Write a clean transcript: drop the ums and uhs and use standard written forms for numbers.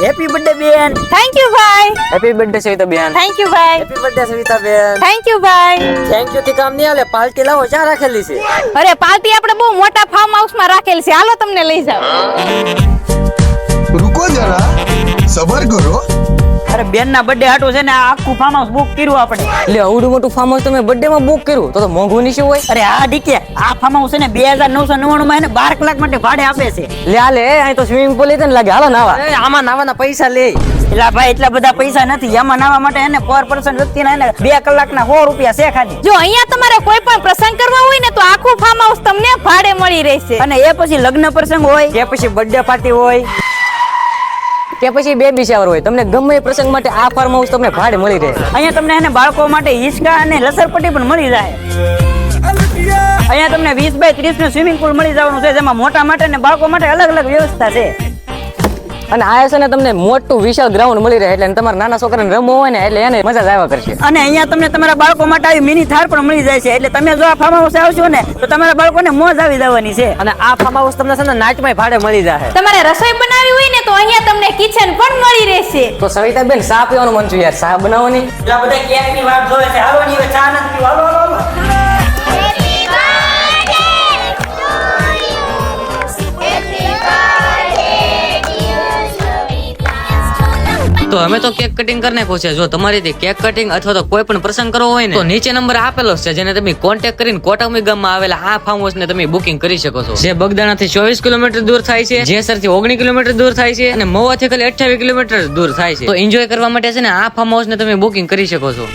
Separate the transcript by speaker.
Speaker 1: Happy birthday બેન.
Speaker 2: Thank you ભાઈ.
Speaker 3: Happy birthday Savita ben.
Speaker 2: Thank you ભાઈ.
Speaker 1: Happy birthday Savita ben.
Speaker 2: Thank you ભાઈ.
Speaker 1: થેન્ક યુ થી કામ નહીં હાલે. પાર્ટી લાવો, ક્યાં રાખેલી છે?
Speaker 2: અરે પાર્ટી આપણે બહુ મોટા ફાર્મ હાઉસ માં રાખેલ છે, હાલો તમને લઈ જાવ.
Speaker 4: रुको जरा सबर करो.
Speaker 1: અરે બેન ના બર્થડે હાટું છે ને આ આખું ફાર્મ હાઉસ બુક કર્યું આપણે.
Speaker 3: એટલે આવડું મોટું ફાર્મ હાઉસ તમે બર્થડે માં બુક કર્યું તો મોંઘું નહીં શું હોય?
Speaker 1: અરે આ ડીકે આ ફાર્મ હાઉસ છે ને 2999 માં એને 12 કલાક માટે ભાડે આપે છે.
Speaker 3: લે હાલે અહીં તો સ્વિમિંગ પૂલ ને લાગે, હાલો નાવા.
Speaker 1: આમાં નાવાના પૈસા લે. એટલે ભાઈ એટલા બધા પૈસા નથી. આમાં નાવા માટે એને પર પર્સન વ્યક્તિના એને 2 કલાકના 100 રૂપિયા છે ખાલી.
Speaker 2: જો અહીંયા તમારે કોઈ પણ પ્રસંગ કરવા હોય ને તો આખું ફાર્મ હાઉસ તમને ભાડે મળી રહેશે.
Speaker 1: અને એ પછી લગ્ન પ્રસંગ હોય કે પછી બર્થડે પાર્ટી હોય
Speaker 3: કે પછી બેબી શાવર હોય, તમને ગમે એ પ્રસંગ માટે આ ફાર્મ હાઉસ તમને ભાડે મળી રહે.
Speaker 1: અહીંયા તમને એને બાળકો માટે હિંચકા અને લસરપટ્ટી પણ મળી જાય. અહીંયા તમને 20 બાય 30 નું સ્વિમિંગ પૂલ મળી જવાનું છે, જેમાં મોટા માટે અને બાળકો માટે અલગ અલગ વ્યવસ્થા છે.
Speaker 3: અને આ છે ને તમને મોટું વિશાળ ગ્રાઉન્ડ મળી રહે, એટલે તમારા નાના છોકરાને રમવું હોય ને એટલે એને મજા જ આવ્યા કરશે.
Speaker 1: અને અહીંયા તમને તમારા બાળકો માટે આવી મિની થાર પણ મળી જાય છે. એટલે તમે જો આ ફાર્મ હાઉસ આવશો ને તો તમારા બાળકોને મોજ આવી જવાની છે.
Speaker 3: અને આ ફાર્મ હાઉસ તમને છે ને નાઇટમાં ભાડે મળી જાય.
Speaker 2: તમારે રસોઈ બનાવવી હોય ને તો અહીંયા તમને કિચન પણ મળી રહેશે.
Speaker 3: તો સવિતા બેન ચા પીવાનું મન છું યાર, ચા બનાવવાની.
Speaker 1: આ બધા ક્યાંની વાત જોવે છે. હાલો ની હવે ચા નથી પીવા. હાલો હાલો
Speaker 3: તો અમે તો કેક કટિંગ કરી નાખ્યો છે. જો તમારે કેક કટિંગ અથવા તો કોઈ પણ પ્રસંગ કરવો હોય ને તો નીચે નંબર આપેલો છે, જેને તમે કોન્ટેક્ટ કરીને કોટમી ગામમાં આવેલા આ ફાર્મ હાઉસ ને તમે બુકિંગ કરી શકો છો, જે બગદાણા થી 24 કિલોમીટર દૂર થાય છે, જેસર થી 19 કિલોમીટર દૂર થાય છે અને મહુવા થી ખાલી 28 કિલોમીટર દૂર થાય છે. તો એન્જોય કરવા માટે છે ને આ ફાર્મ હાઉસ ને તમે બુકિંગ કરી શકો છો.